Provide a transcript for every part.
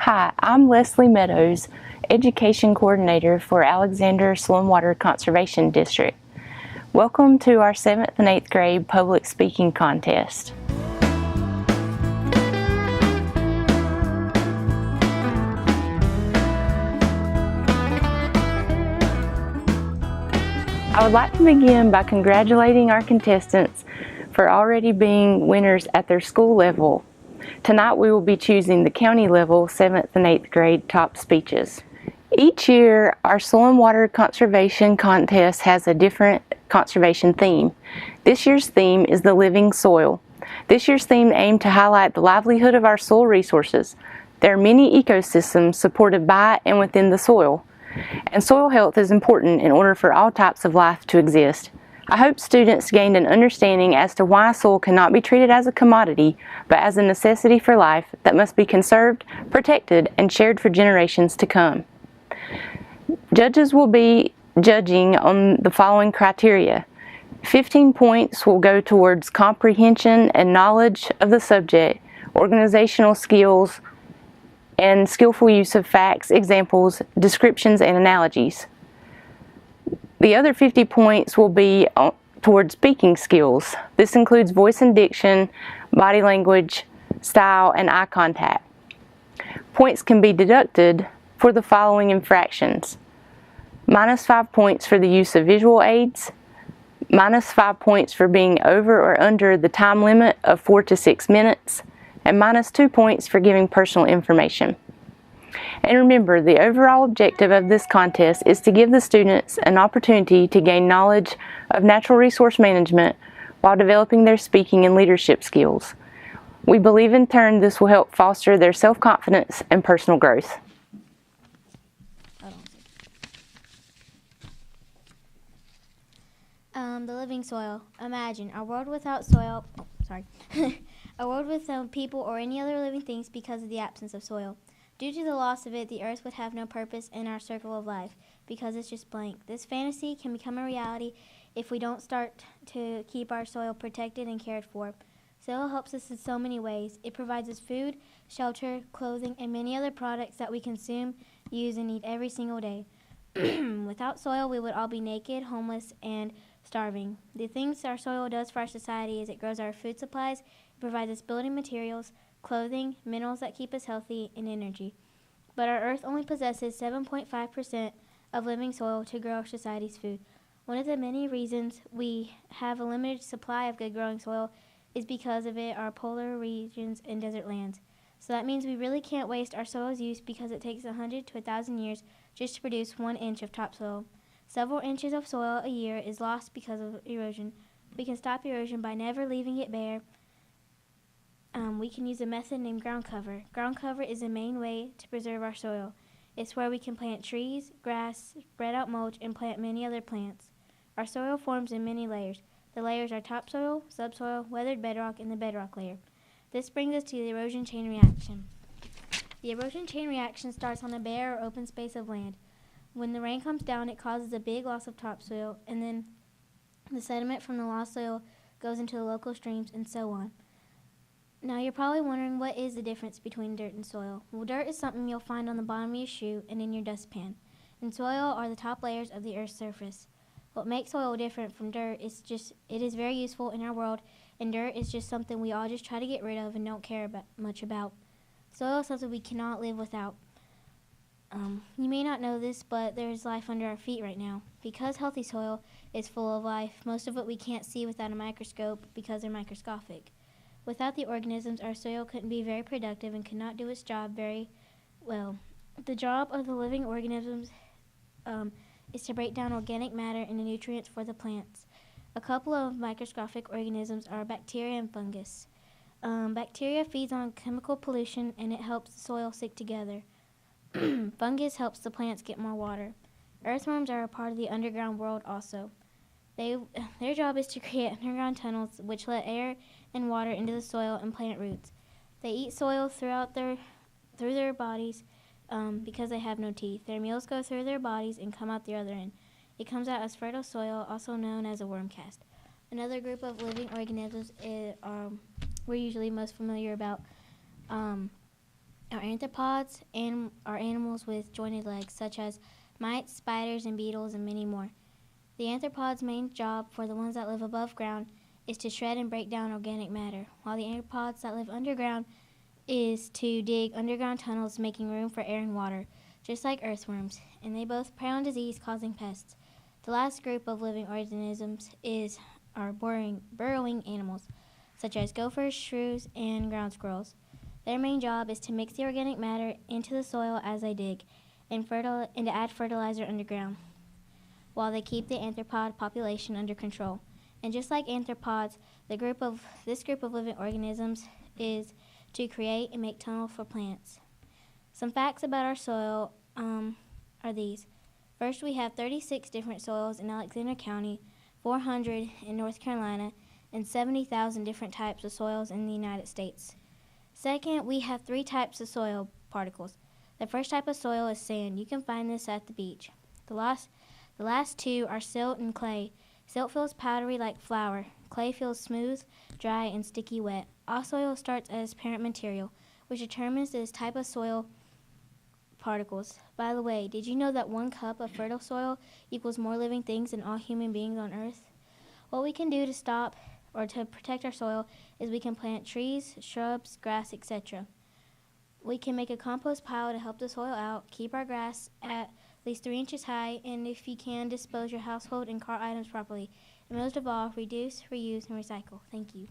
Hi, I'm Leslie Meadows, Education Coordinator for Alexander Slumwater Conservation District. Welcome to our 7th and 8th grade public speaking contest. I would like to begin by congratulating our contestants for already being winners at their school level. Tonight we will be choosing the county level 7th and 8th grade top speeches. Each year, our Soil and Water Conservation Contest has a different conservation theme. This year's theme is the living soil. This year's theme aimed to highlight the livelihood of our soil resources. There are many ecosystems supported by and within the soil, and soil health is important in order for all types of life to exist. I hope students gained an understanding as to why soil cannot be treated as a commodity, but as a necessity for life that must be conserved, protected, and shared for generations to come. Judges will be judging on the following criteria. 15 points will go towards comprehension and knowledge of the subject, organizational skills, and skillful use of facts, examples, descriptions, and analogies. The other 50 points will be towards speaking skills. This includes voice and diction, body language, style, and eye contact. Points can be deducted for the following infractions: -5 points for the use of visual aids, -5 points for being over or under the time limit of 4 to 6 minutes, and -2 points for giving personal information. And remember, the overall objective of this contest is to give the students an opportunity to gain knowledge of natural resource management while developing their speaking and leadership skills. We believe in turn this will help foster their self-confidence and personal growth. The living soil. Imagine a world without soil. A world without people or any other living things because of the absence of soil. Due to the loss of it, the earth would have no purpose in our circle of life because it's just blank. This fantasy can become a reality if we don't start to keep our soil protected and cared for. Soil helps us in so many ways. It provides us food, shelter, clothing, and many other products that we consume, use, and eat every single day. Without soil, we would all be naked, homeless, and starving. The things our soil does for our society is it grows our food supplies, it provides us building materials, clothing, minerals that keep us healthy, and energy. But our earth only possesses 7.5% of living soil to grow our society's food. One of the many reasons we have a limited supply of good growing soil is because of our polar regions and desert lands. So that means we really can't waste our soil's use because it takes 100 to 1,000 years just to produce 1 inch of topsoil. Several inches of soil a year is lost because of erosion. We can stop erosion by never leaving it bare. We can use a method named ground cover. Ground cover is the main way to preserve our soil. It's where we can plant trees, grass, spread out mulch, and plant many other plants. Our soil forms in many layers. The layers are topsoil, subsoil, weathered bedrock, and the bedrock layer. This brings us to the erosion chain reaction. The erosion chain reaction starts on a bare or open space of land. When the rain comes down, it causes a big loss of topsoil, and then the sediment from the lost soil goes into the local streams, and so on. Now you're probably wondering, what is the difference between dirt and soil? Well, dirt is something you'll find on the bottom of your shoe and in your dustpan, and soil are the top layers of the earth's surface. What makes soil different from dirt is it is very useful in our world, and dirt is just something we all just try to get rid of and don't care much about. Soil is something we cannot live without. You may not know this, but there's life under our feet right now. Because healthy soil is full of life, most of it we can't see without a microscope because they're microscopic. Without the organisms, our soil couldn't be very productive and could not do its job very well. The job of the living organisms is to break down organic matter into nutrients for the plants. A couple of microscopic organisms are bacteria and fungus. Bacteria feeds on chemical pollution and it helps the soil stick together. Fungus helps the plants get more water. Earthworms are a part of the underground world also. Their job is to create underground tunnels which let air and water into the soil and plant roots. They eat soil through their bodies because they have no teeth. Their meals go through their bodies and come out the other end. It comes out as fertile soil, also known as a worm cast. Another group of living organisms we're usually most familiar about Our arthropods are animals with jointed legs, such as mites, spiders, and beetles, and many more. The arthropods' main job, for the ones that live above ground, is to shred and break down organic matter, while the arthropods that live underground is to dig underground tunnels, making room for air and water, just like earthworms, and they both prey on disease, causing pests. The last group of living organisms are burrowing animals, such as gophers, shrews, and ground squirrels. Their main job is to mix the organic matter into the soil as they dig, and to add fertilizer underground, while they keep the arthropod population under control. And just like arthropods, this group of living organisms is to create and make tunnels for plants. Some facts about our soil are these. First, we have 36 different soils in Alexander County, 400 in North Carolina, and 70,000 different types of soils in the United States. Second, we have 3 types of soil particles. The first type of soil is sand. You can find this at the beach. The last 2 are silt and clay. Silt feels powdery like flour. Clay feels smooth, dry, and sticky wet. All soil starts as parent material, which determines this type of soil particles. By the way, did you know that 1 cup of fertile soil equals more living things than all human beings on Earth? What we can do to stop or to protect our soil is we can plant trees, shrubs, grass, etc. We can make a compost pile to help the soil out, keep our grass at least 3 inches high, and if you can, dispose your household and car items properly. And most of all, reduce, reuse, and recycle. Thank you.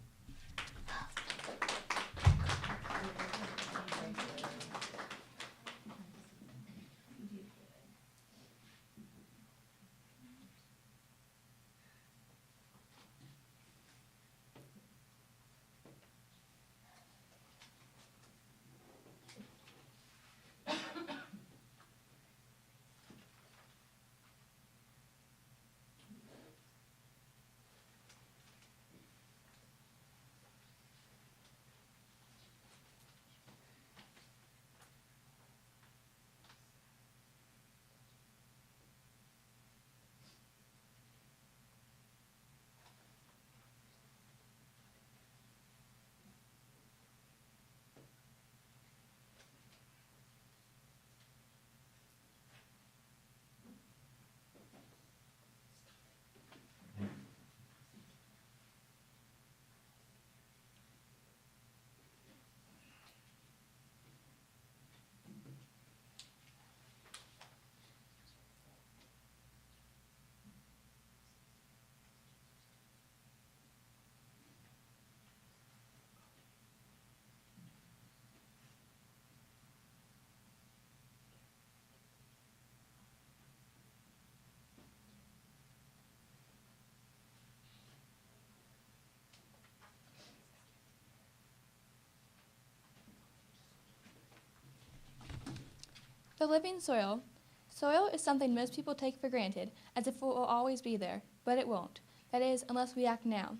The living soil. Soil is something most people take for granted, as if it will always be there, but it won't. That is, unless we act now.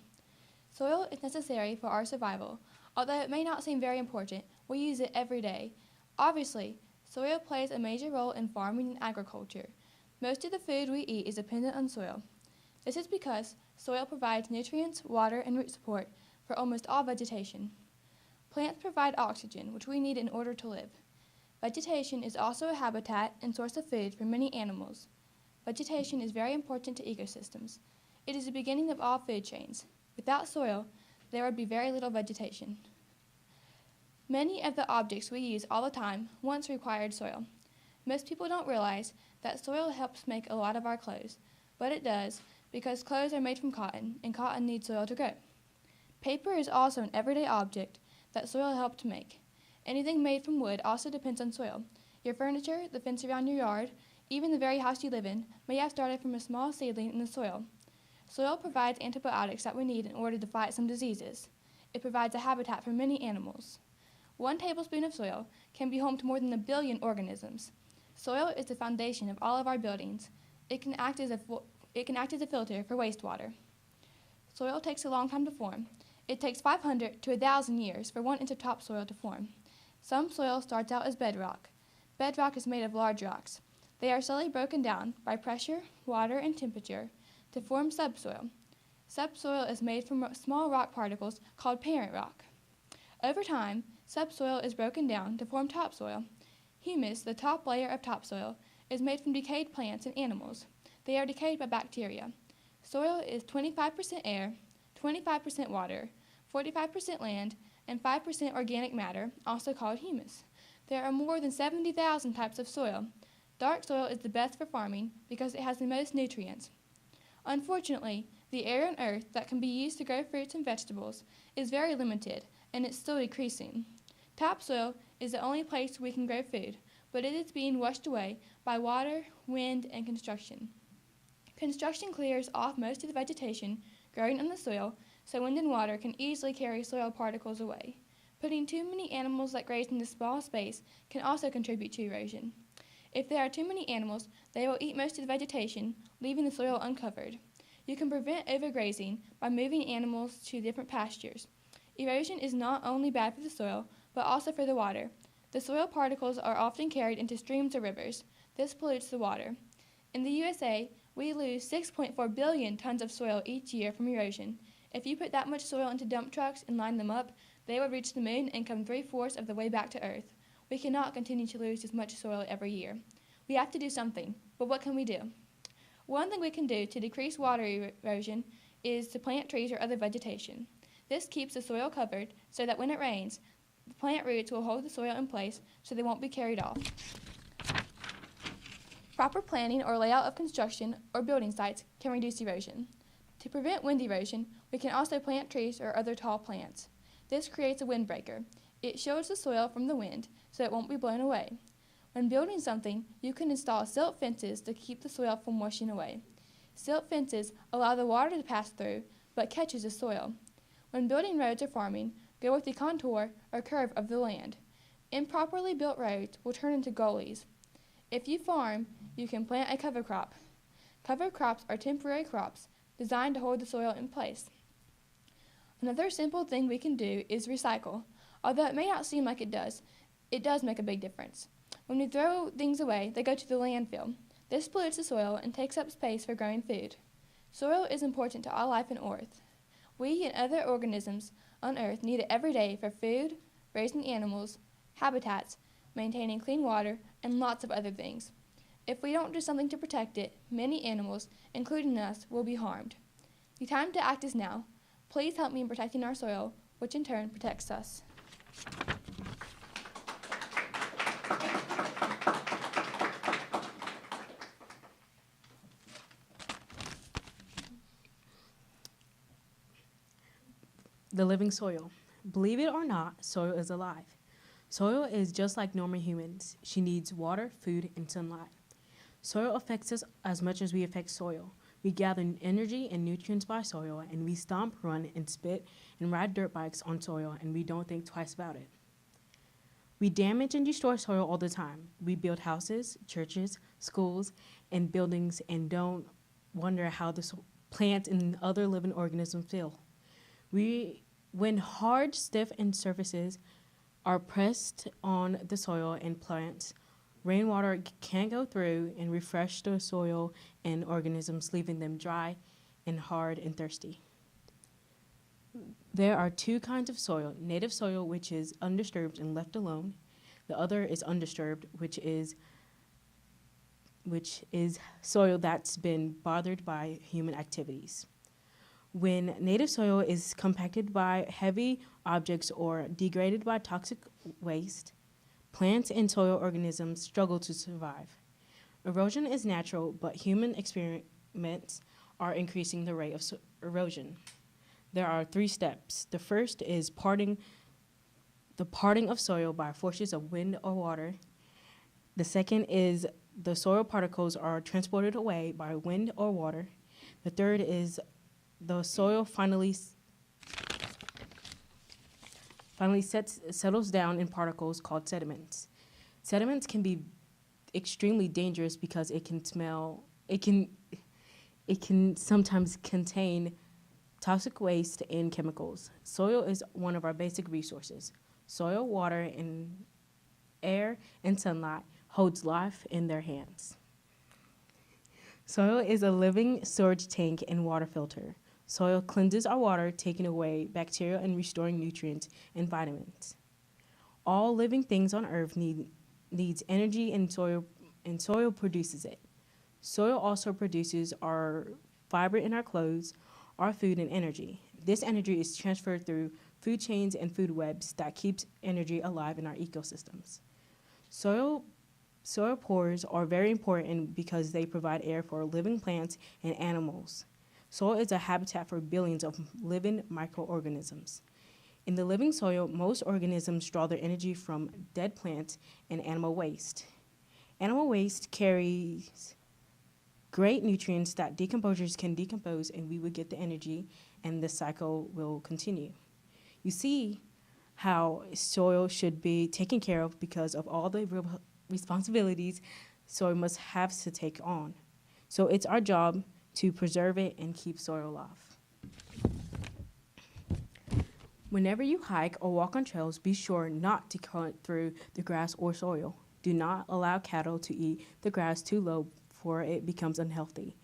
Soil is necessary for our survival. Although it may not seem very important, we use it every day. Obviously, soil plays a major role in farming and agriculture. Most of the food we eat is dependent on soil. This is because soil provides nutrients, water, and root support for almost all vegetation. Plants provide oxygen, which we need in order to live. Vegetation is also a habitat and source of food for many animals. Vegetation is very important to ecosystems. It is the beginning of all food chains. Without soil, there would be very little vegetation. Many of the objects we use all the time once required soil. Most people don't realize that soil helps make a lot of our clothes, but it does because clothes are made from cotton, and cotton needs soil to grow. Paper is also an everyday object that soil helped to make. Anything made from wood also depends on soil. Your furniture, the fence around your yard, even the very house you live in, may have started from a small seedling in the soil. Soil provides antibiotics that we need in order to fight some diseases. It provides a habitat for many animals. 1 tablespoon of soil can be home to more than 1 billion organisms. Soil is the foundation of all of our buildings. It can act as a filter for wastewater. Soil takes a long time to form. It takes 500 to 1,000 years for 1 inch of topsoil to form. Some soil starts out as bedrock. Bedrock is made of large rocks. They are slowly broken down by pressure, water, and temperature to form subsoil. Subsoil is made from small rock particles called parent rock. Over time, Subsoil is broken down to form topsoil. Humus, the top layer of topsoil, is made from decayed plants and animals. They are decayed by bacteria. Soil is 25% air, 25% water, 45% land, and 5% organic matter, also called humus. There are more than 70,000 types of soil. Dark soil is the best for farming because it has the most nutrients. Unfortunately, the area on Earth that can be used to grow fruits and vegetables is very limited, and it's still decreasing. Topsoil is the only place we can grow food, but it is being washed away by water, wind, and construction. Construction clears off most of the vegetation growing on the soil, so wind and water can easily carry soil particles away. Putting too many animals that graze in this small space can also contribute to erosion. If there are too many animals, they will eat most of the vegetation, leaving the soil uncovered. You can prevent overgrazing by moving animals to different pastures. Erosion is not only bad for the soil, but also for the water. The soil particles are often carried into streams or rivers. This pollutes the water. In the USA, we lose 6.4 billion tons of soil each year from erosion. If you put that much soil into dump trucks and line them up, they would reach the moon and come 3/4 of the way back to Earth. We cannot continue to lose this much soil every year. We have to do something, but what can we do? One thing we can do to decrease water erosion is to plant trees or other vegetation. This keeps the soil covered so that when it rains, the plant roots will hold the soil in place so they won't be carried off. Proper planning or layout of construction or building sites can reduce erosion. To prevent wind erosion, we can also plant trees or other tall plants. This creates a windbreaker. It shields the soil from the wind so it won't be blown away. When building something, you can install silt fences to keep the soil from washing away. Silt fences allow the water to pass through, but catches the soil. When building roads or farming, go with the contour or curve of the land. Improperly built roads will turn into gullies. If you farm, you can plant a cover crop. Cover crops are temporary crops designed to hold the soil in place. Another simple thing we can do is recycle. Although it may not seem like it does make a big difference. When we throw things away, they go to the landfill. This pollutes the soil and takes up space for growing food. Soil is important to all life on Earth. We and other organisms on Earth need it every day for food, raising animals, habitats, maintaining clean water, and lots of other things. If we don't do something to protect it, many animals, including us, will be harmed. The time to act is now. Please help me in protecting our soil, which in turn protects us. The living soil. Believe it or not, soil is alive. Soil is just like normal humans. She needs water, food, and sunlight. Soil affects us as much as we affect soil. We gather energy and nutrients by soil, and we stomp, run, and spit, and ride dirt bikes on soil, and we don't think twice about it. We damage and destroy soil all the time. We build houses, churches, schools, and buildings, and don't wonder how the plants and other living organisms feel. When hard, stiff, and surfaces are pressed on the soil and plants, rainwater can go through and refresh the soil and organisms, leaving them dry and hard and thirsty. There are two kinds of soil: native soil, which is undisturbed and left alone. The other is undisturbed, which is soil that's been bothered by human activities. When native soil is compacted by heavy objects or degraded by toxic waste, plants and soil organisms struggle to survive. Erosion is natural, but human experiments are increasing the rate of erosion. There are 3 steps. The first is the parting of soil by forces of wind or water. The second is the soil particles are transported away by wind or water. The third is the soil finally settles down in particles called sediments. Sediments can be extremely dangerous because it can sometimes contain toxic waste and chemicals. Soil is one of our basic resources. Soil, water, and air and sunlight holds life in their hands. Soil is a living storage tank and water filter. Soil cleanses our water, taking away bacteria and restoring nutrients and vitamins. All living things on earth needs energy, and soil produces it. Soil also produces our fiber in our clothes, our food, and energy. This energy is transferred through food chains and food webs that keeps energy alive in our ecosystems. Soil pores are very important because they provide air for living plants and animals. Soil is a habitat for billions of living microorganisms. In the living soil, most organisms draw their energy from dead plants and animal waste. Animal waste carries great nutrients that decomposers can decompose, and we would get the energy, and the cycle will continue. You see how soil should be taken care of because of all the responsibilities soil must have to take on. So it's our job to preserve it and keep soil alive. Whenever you hike or walk on trails, be sure not to cut through the grass or soil. Do not allow cattle to eat the grass too low, for it becomes unhealthy.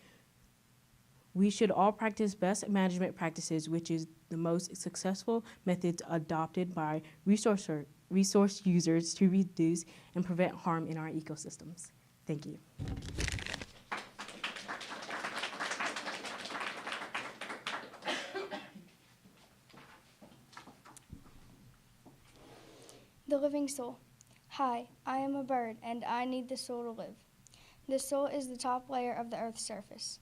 We should all practice best management practices, which is the most successful methods adopted by resource users to reduce and prevent harm in our ecosystems. Thank you. The living soul. Hi, I am a bird, and I need the soul to live. The soul is the top layer of the earth's surface.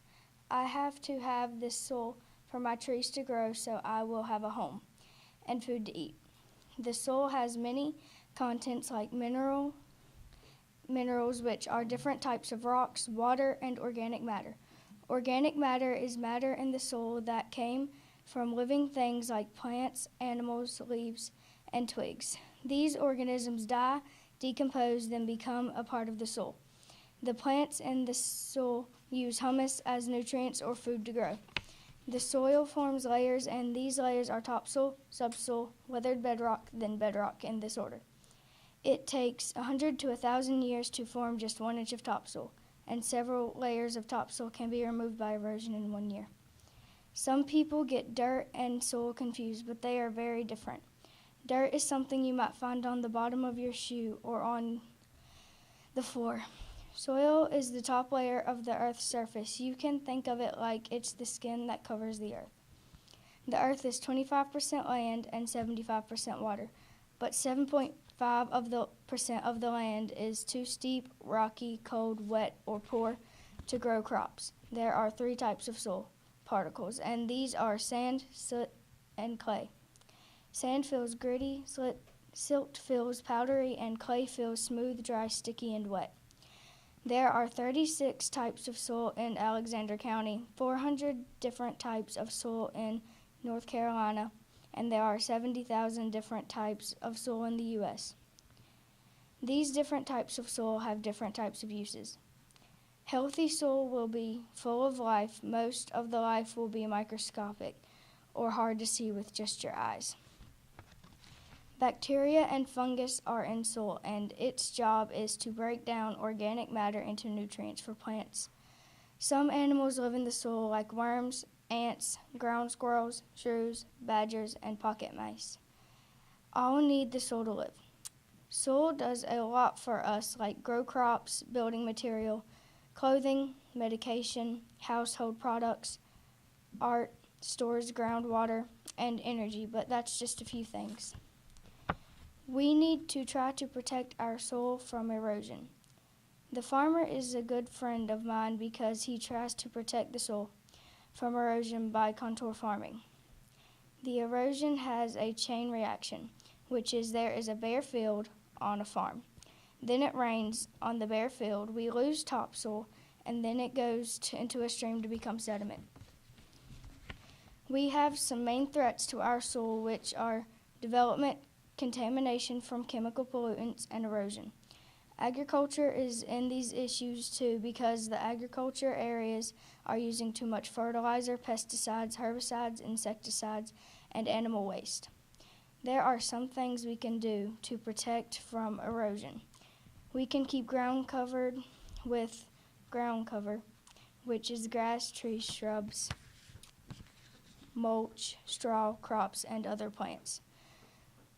I have to have this soul for my trees to grow so I will have a home and food to eat. The soul has many contents like minerals, which are different types of rocks, water, and organic matter. Organic matter is matter in the soul that came from living things like plants, animals, leaves, and twigs. These organisms die, decompose, then become a part of the soil. The plants in the soil use humus as nutrients or food to grow. The soil forms layers, and these layers are topsoil, subsoil, weathered bedrock, then bedrock in this order. It takes 100 to 1,000 years to form just 1 inch of topsoil, and several layers of topsoil can be removed by erosion in 1 year. Some people get dirt and soil confused, but they are very different. Dirt is something you might find on the bottom of your shoe or on the floor. Soil is the top layer of the earth's surface. You can think of it like it's the skin that covers the earth. The earth is 25% land and 75% water, but 7.5% of the land is too steep, rocky, cold, wet, or poor to grow crops. There are 3 types of soil particles, and these are sand, soot, and clay. Sand feels gritty, silt feels powdery, and clay feels smooth, dry, sticky, and wet. There are 36 types of soil in Alexander County, 400 different types of soil in North Carolina, and there are 70,000 different types of soil in the U.S. These different types of soil have different types of uses. Healthy soil will be full of life. Most of the life will be microscopic or hard to see with just your eyes. Bacteria and fungus are in soil, and its job is to break down organic matter into nutrients for plants. Some animals live in the soil like worms, ants, ground squirrels, shrews, badgers, and pocket mice. All need the soil to live. Soil does a lot for us, like grow crops, building material, clothing, medication, household products, art, stores groundwater, and energy, but that's just a few things. We need to try to protect our soil from erosion. The farmer is a good friend of mine because he tries to protect the soil from erosion by contour farming. The erosion has a chain reaction, which is there is a bare field on a farm. Then it rains on the bare field, we lose topsoil, and then it goes into a stream to become sediment. We have some main threats to our soil, which are development, contamination from chemical pollutants, and erosion. Agriculture is in these issues too because the agriculture areas are using too much fertilizer, pesticides, herbicides, insecticides, and animal waste. There are some things we can do to protect from erosion. We can keep ground covered with ground cover, which is grass, trees, shrubs, mulch, straw, crops, and other plants.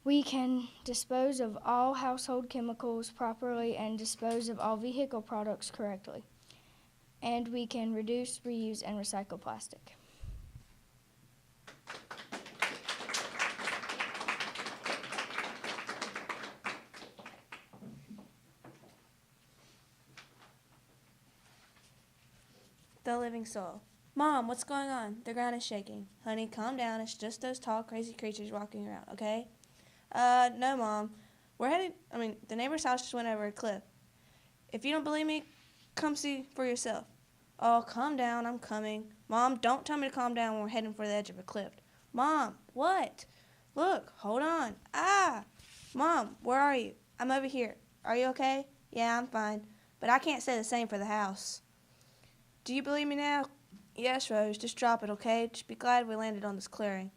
We can dispose of all household chemicals properly and dispose of all vehicle products correctly. And we can reduce, reuse, and recycle plastic. The living soil. Mom, what's going on? The ground is shaking. Honey, calm down. It's just those tall, crazy creatures walking around, okay? No, Mom. The neighbor's house just went over a cliff. If you don't believe me, come see for yourself. Oh, calm down. I'm coming. Mom, don't tell me to calm down when we're heading for the edge of a cliff. Mom, what? Look, hold on. Ah! Mom, where are you? I'm over here. Are you okay? Yeah, I'm fine. But I can't say the same for the house. Do you believe me now? Yes, Rose, just drop it, okay? Just be glad we landed on this clearing.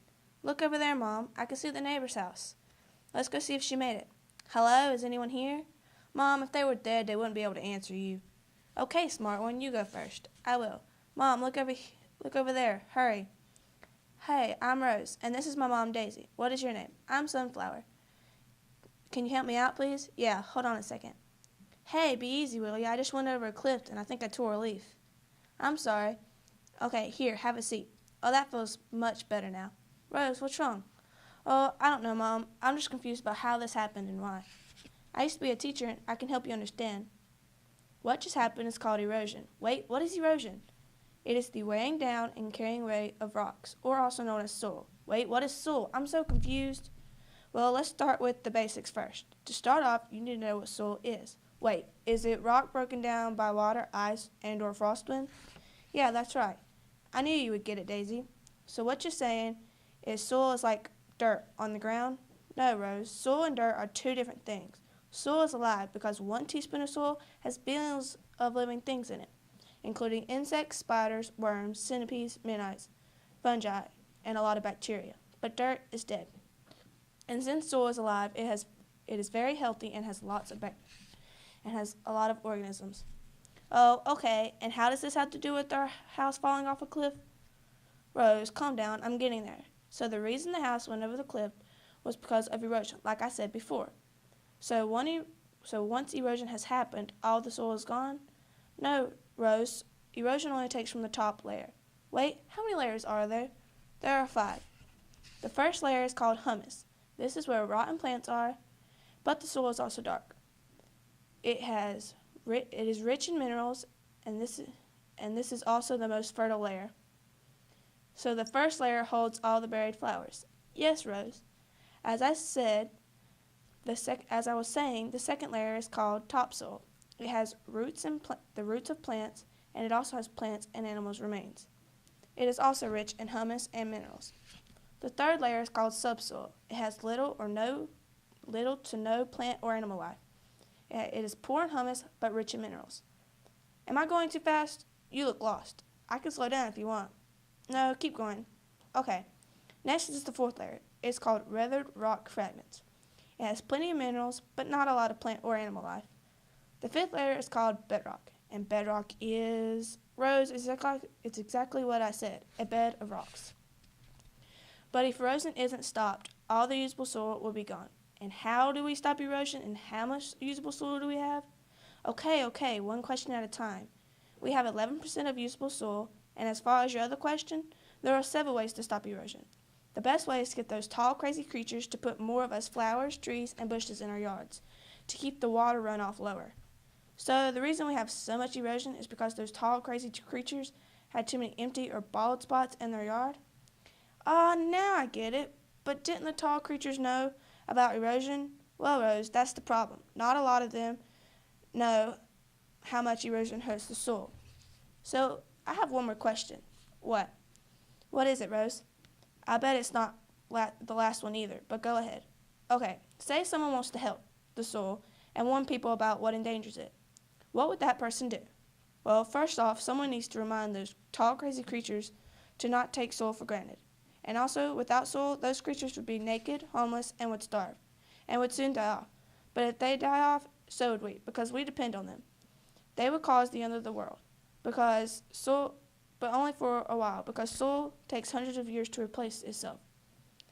Look over there, Mom. I can see the neighbor's house. Let's go see if she made it. Hello, is anyone here? Mom, if they were dead, they wouldn't be able to answer you. Okay, smart one, you go first. I will. Mom, look over there. Hurry. Hey, I'm Rose, and this is my mom, Daisy. What is your name? I'm Sunflower. Can you help me out, please? Yeah, hold on a second. Hey, be easy, will you? I just went over a cliff, and I think I tore a leaf. I'm sorry. Okay, here, have a seat. Oh, that feels much better now. Rose, what's wrong? Oh, I don't know, Mom. I'm just confused about how this happened and why. I used to be a teacher, and I can help you understand. What just happened is called erosion. Wait, what is erosion? It is the weighing down and carrying away of rocks, or also known as soil. Wait, what is soil? I'm so confused. Well, let's start with the basics first. To start off, you need to know what soil is. Wait, is it rock broken down by water, ice, and or frost wind? Yeah, that's right. I knew you would get it, Daisy. So what you're saying is soil is like dirt on the ground? No, Rose. Soil and dirt are two different things. Soil is alive because 1 teaspoon of soil has billions of living things in it, including insects, spiders, worms, centipedes, minnows, fungi, and a lot of bacteria. But dirt is dead. And since soil is alive, it is very healthy and has a lot of organisms. Oh, okay. And how does this have to do with our house falling off a cliff? Rose, calm down. I'm getting there. So the reason the house went over the cliff was because of erosion, like I said before. So once erosion has happened, all the soil is gone? No, Rose. Erosion only takes from the top layer. Wait, how many layers are there? There are 5. The first layer is called humus. This is where rotten plants are, but the soil is also dark. It is rich in minerals, and this is also the most fertile layer. So the first layer holds all the buried flowers. Yes, Rose. As I was saying, the second layer is called topsoil. It has the roots of plants, and it also has plants and animals' remains. It is also rich in humus and minerals. The third layer is called subsoil. It has little to no plant or animal life. It is poor in humus, but rich in minerals. Am I going too fast? You look lost. I can slow down if you want. No, keep going. Okay. Next is the fourth layer. It's called weathered rock fragments. It has plenty of minerals, but not a lot of plant or animal life. The fifth layer is called bedrock, and bedrock is, Rose, it's exactly what I said, a bed of rocks. But if erosion isn't stopped, all the usable soil will be gone. And how do we stop erosion, and how much usable soil do we have? Okay, one question at a time. We have 11% of usable soil, and as far as your other question, there are several ways to stop erosion. The best way is to get those tall, crazy creatures to put more of us flowers, trees, and bushes in our yards, to keep the water runoff lower. So the reason we have so much erosion is because those tall, crazy creatures had too many empty or bald spots in their yard? Now I get it. But didn't the tall creatures know about erosion? Well, Rose, that's the problem. Not a lot of them know how much erosion hurts the soil. So I have one more question. What? What is it, Rose? I bet it's not the last one either, but go ahead. Okay, say someone wants to help the soil and warn people about what endangers it. What would that person do? Well, first off, someone needs to remind those tall, crazy creatures to not take soil for granted. And also, without soil, those creatures would be naked, homeless, and would starve, and would soon die off. But if they die off, so would we, because we depend on them. They would cause the end of the world, but only for a while, because soil takes hundreds of years to replace itself.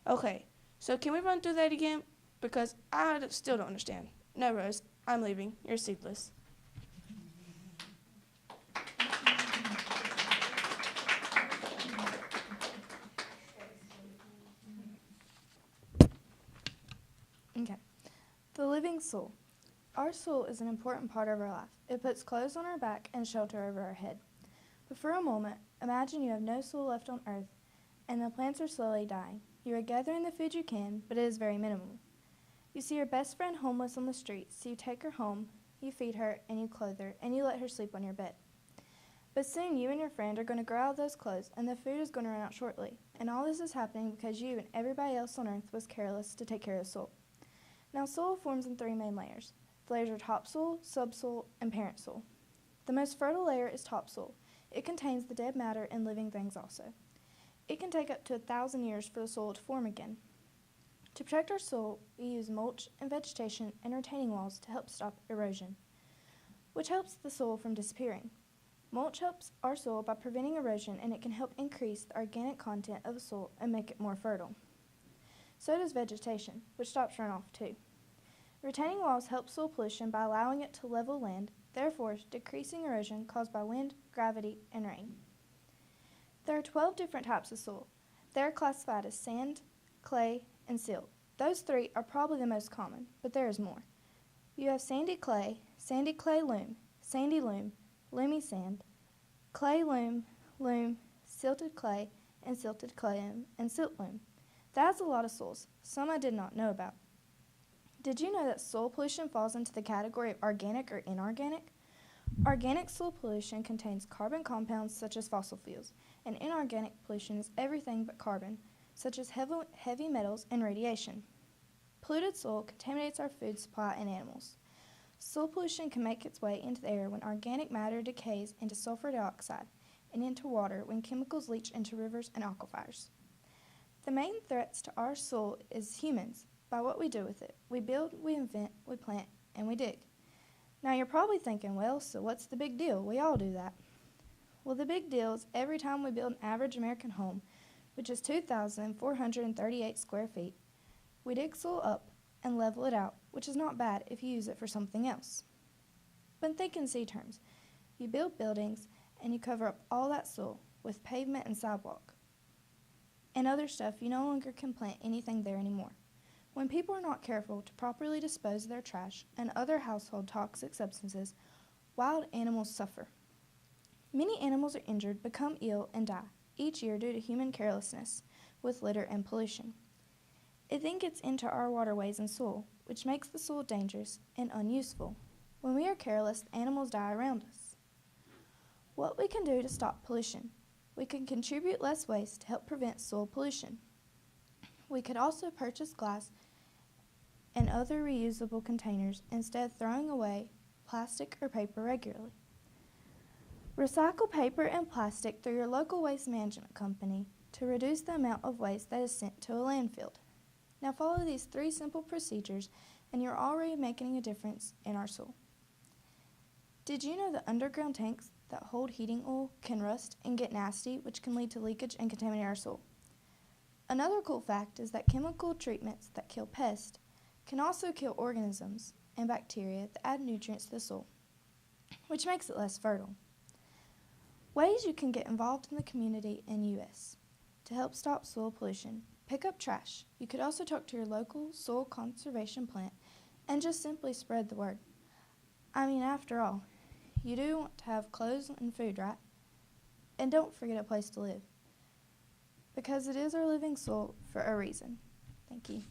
Okay, so can we run through that again? because I still don't understand. No, Rose, I'm leaving. You're seedless. Okay. The living soul. Our soul is an important part of our life. It puts clothes on our back and shelter over our head. But for a moment, imagine you have no soul left on earth and the plants are slowly dying. You are gathering the food you can, but it is very minimal. You see your best friend homeless on the street, so you take her home, you feed her, and you clothe her, and you let her sleep on your bed. But soon you and your friend are going to grow out of those clothes, and the food is going to run out shortly. And all this is happening because you and everybody else on earth was careless to take care of the soul. Now, soil forms in three main layers. The layers are topsoil, subsoil, and parent soil. The most fertile layer is topsoil. It contains the dead matter and living things also. It can take up to 1,000 years for the soil to form again. To protect our soil, we use mulch and vegetation and retaining walls to help stop erosion, which helps the soil from disappearing. Mulch helps our soil by preventing erosion, and it can help increase the organic content of the soil and make it more fertile. So does vegetation, which stops runoff too. Retaining walls help soil pollution by allowing it to level land, therefore decreasing erosion caused by wind, gravity, and rain. There are 12 different types of soil. They are classified as sand, clay, and silt. Those three are probably the most common, but there is more. You have sandy clay loam, sandy loam, loomy sand, clay loam, silted clay, and silted clay and silt loam. That's a lot of soils, some I did not know about. Did you know that soil pollution falls into the category of organic or inorganic? Organic soil pollution contains carbon compounds such as fossil fuels, and inorganic pollution is everything but carbon, such as heavy metals and radiation. Polluted soil contaminates our food supply and animals. Soil pollution can make its way into the air when organic matter decays into sulfur dioxide and into water when chemicals leach into rivers and aquifers. The main threats to our soil is humans, by what we do with it. We build, we invent, we plant, and we dig. Now you're probably thinking, well, so what's the big deal? We all do that. Well, the big deal is every time we build an average American home, which is 2,438 square feet, we dig soil up and level it out, which is not bad if you use it for something else. But think in C terms. You build buildings and you cover up all that soil with pavement and sidewalk and other stuff. You no longer can plant anything there anymore. When people are not careful to properly dispose of their trash and other household toxic substances, wild animals suffer. Many animals are injured, become ill, and die each year due to human carelessness with litter and pollution. It then gets into our waterways and soil, which makes the soil dangerous and unuseful. When we are careless, animals die around us. What we can do to stop pollution? We can contribute less waste to help prevent soil pollution. We could also purchase glass and other reusable containers instead of throwing away plastic or paper regularly. Recycle paper and plastic through your local waste management company to reduce the amount of waste that is sent to a landfill. Now follow these 3 simple procedures and you're already making a difference in our soil. Did you know that underground tanks that hold heating oil can rust and get nasty, which can lead to leakage and contaminate our soil? Another cool fact is that chemical treatments that kill pests can also kill organisms and bacteria that add nutrients to the soil, which makes it less fertile. Ways you can get involved in the community in U.S. to help stop soil pollution. Pick up trash. You could also talk to your local soil conservation plant and just simply spread the word. I mean, after all, you do want to have clothes and food, right? And don't forget a place to live, because it is our living soil for a reason. Thank you.